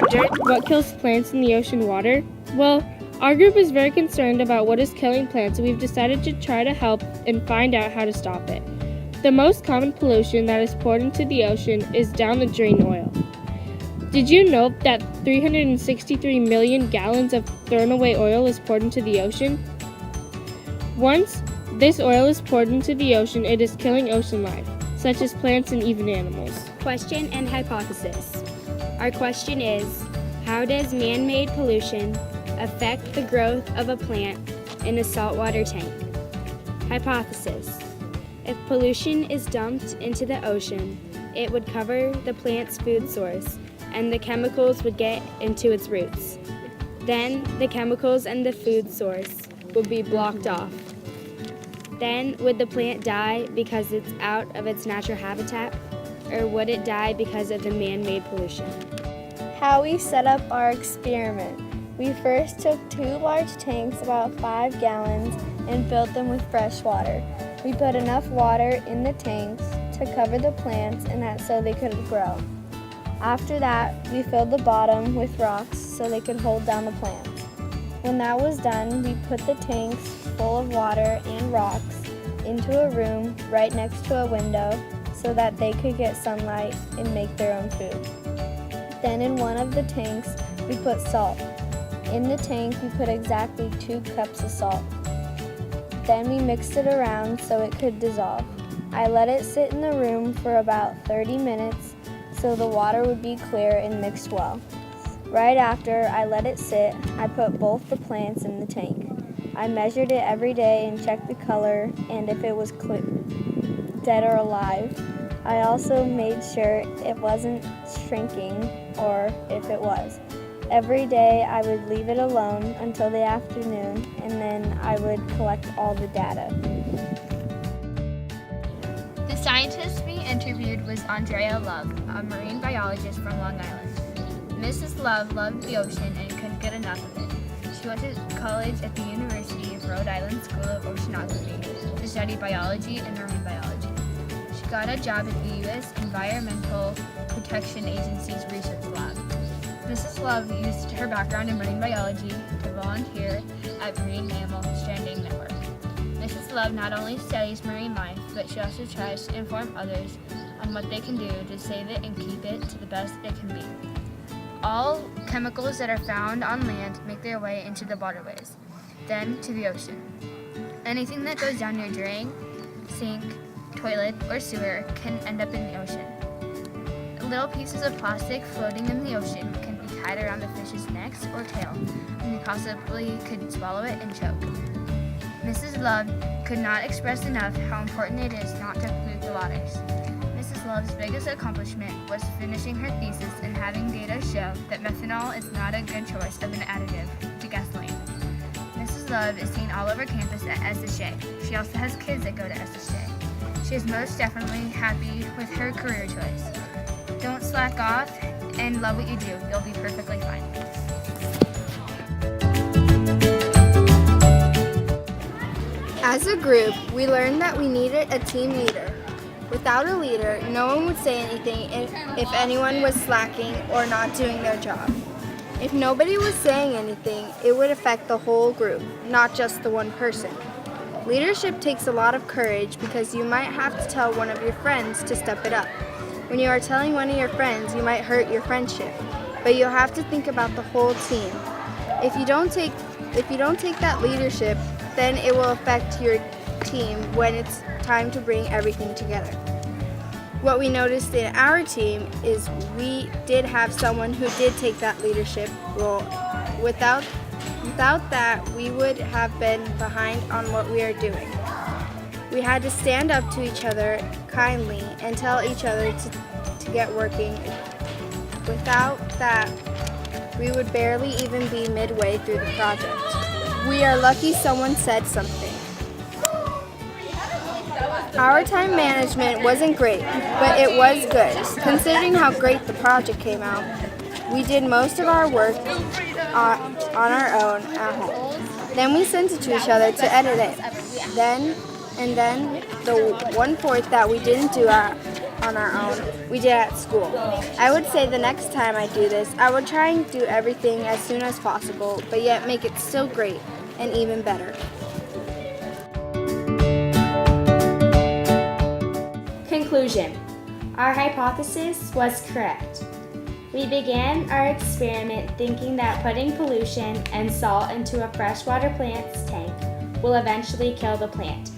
wondered what kills plants in the ocean water? Well, our group is very concerned about what is killing plants, and we've decided to try to help and find out how to stop it. The most common pollution that is poured into the ocean is down the drain oil. Did you know that 363 million gallons of thrown away oil is poured into the ocean? Once this oil is poured into the ocean, it is killing ocean life, such as plants and even animals. Question and hypothesis. Our question is, how does man-made pollution affect the growth of a plant in a saltwater tank? Hypothesis. If pollution is dumped into the ocean, it would cover the plant's food source, and the chemicals would get into its roots. Then the chemicals and the food source would be blocked off. Then would the plant die because it's out of its natural habitat, or would it die because of the man-made pollution? How we set up our experiment. We first took 2 large tanks, about 5 gallons, and filled them with fresh water. We put enough water in the tanks to cover the plants and that so they could grow. After that, we filled the bottom with rocks so they could hold down the plants. When that was done, we put the tanks full of water and rocks into a room right next to a window so that they could get sunlight and make their own food. Then in one of the tanks, we put salt. In the tank, we put exactly 2 cups of salt. Then we mixed it around so it could dissolve. I let it sit in the room for about 30 minutes so the water would be clear and mixed well. Right after I let it sit, I put both the plants in the tank. I measured it every day and checked the color and if it was dead or alive. I also made sure it wasn't shrinking or if it was. Every day I would leave it alone until the afternoon and then I would collect all the data. The scientist we interviewed was Andrea Love, a marine biologist from Long Island. Mrs. Love loved the ocean and couldn't get enough of it. She went to college at the University of Rhode Island School of Oceanography to study biology and marine biology. She got a job at the U.S. Environmental Protection Agency's research lab. Mrs. Love used her background in marine biology to volunteer at Marine Mammal Stranding Network. Mrs. Love not only studies marine life, but she also tries to inform others on what they can do to save it and keep it to the best it can be. All chemicals that are found on land make their way into the waterways, then to the ocean. Anything that goes down your drain, sink, toilet, or sewer can end up in the ocean. Little pieces of plastic floating in the ocean can be tied around the fish's necks or tail, and they possibly could swallow it and choke. Mrs. Love could not express enough how important it is not to pollute the waters. Mrs. Love's biggest accomplishment was finishing her thesis and having data show that methanol is not a good choice of an additive to gasoline. Mrs. Love is seen all over campus at SSJ. She also has kids that go to SSJ. She is most definitely happy with her career choice. Don't slack off and love what you do. You'll be perfectly fine. As a group, we learned that we needed a team leader. Without a leader, no one would say anything if anyone was slacking or not doing their job. If nobody was saying anything, it would affect the whole group, not just the one person. Leadership takes a lot of courage because you might have to tell one of your friends to step it up. When you are telling one of your friends, you might hurt your friendship, but you'll have to think about the whole team. If you don't take that leadership, then it will affect your team when it's time to bring everything together. What we noticed in our team is we did have someone who did take that leadership role. Without that, we would have been behind on what we are doing. We had to stand up to each other kindly and tell each other to get working. Without that, we would barely even be midway through the project. We are lucky someone said something. Our time management wasn't great, but it was good. Considering how great the project came out, we did most of our work on our own at home. Then we sent it to each other to edit it. Then the 1/4 that we didn't do on our own. We did it at school. I would say the next time I do this, I would try and do everything as soon as possible, but yet make it still great and even better. Conclusion. Our hypothesis was correct. We began our experiment thinking that putting pollution and salt into a freshwater plant's tank will eventually kill the plant.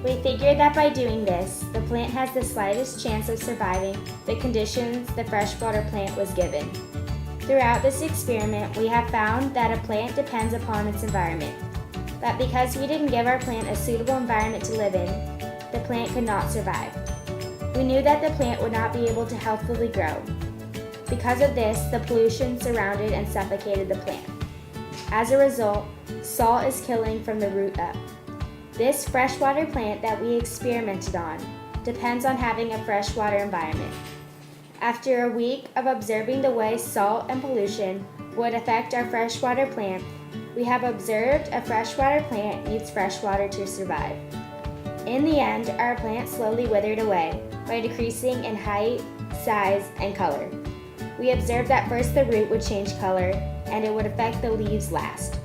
We figured that by doing this, the plant has the slightest chance of surviving the conditions the freshwater plant was given. Throughout this experiment, we have found that a plant depends upon its environment. That because we didn't give our plant a suitable environment to live in, the plant could not survive. We knew that the plant would not be able to healthfully grow. Because of this, the pollution surrounded and suffocated the plant. As a result, salt is killing from the root up. This freshwater plant that we experimented on depends on having a freshwater environment. After a week of observing the way salt and pollution would affect our freshwater plant, we have observed a freshwater plant needs fresh water to survive. In the end, our plant slowly withered away by decreasing in height, size, and color. We observed that first the root would change color and it would affect the leaves last.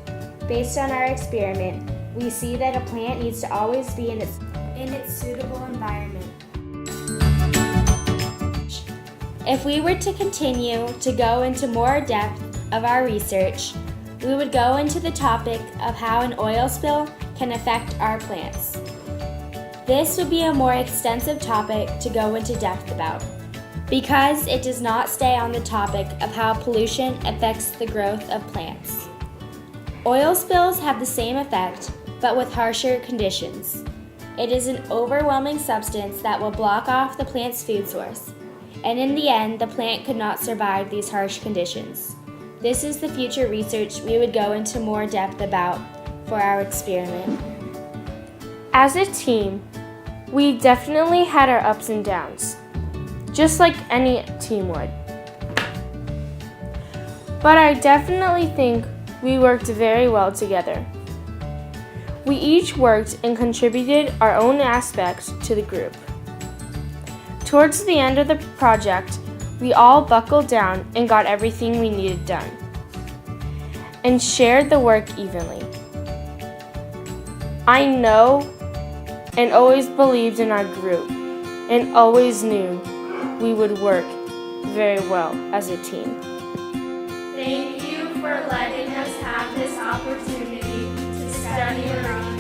Based on our experiment, we see that a plant needs to always be in its suitable environment. If we were to continue to go into more depth of our research, we would go into the topic of how an oil spill can affect our plants. This would be a more extensive topic to go into depth about, because it does not stay on the topic of how pollution affects the growth of plants. Oil spills have the same effect, but with harsher conditions. It is an overwhelming substance that will block off the plant's food source, and in the end, the plant could not survive these harsh conditions. This is the future research we would go into more depth about for our experiment. As a team, we definitely had our ups and downs, just like any team would. But I definitely think we worked very well together. We each worked and contributed our own aspects to the group. Towards the end of the project, we all buckled down and got everything we needed done, and shared the work evenly. I know and always believed in our group, and always knew we would work very well as a team. Thank you for letting us have this opportunity to study around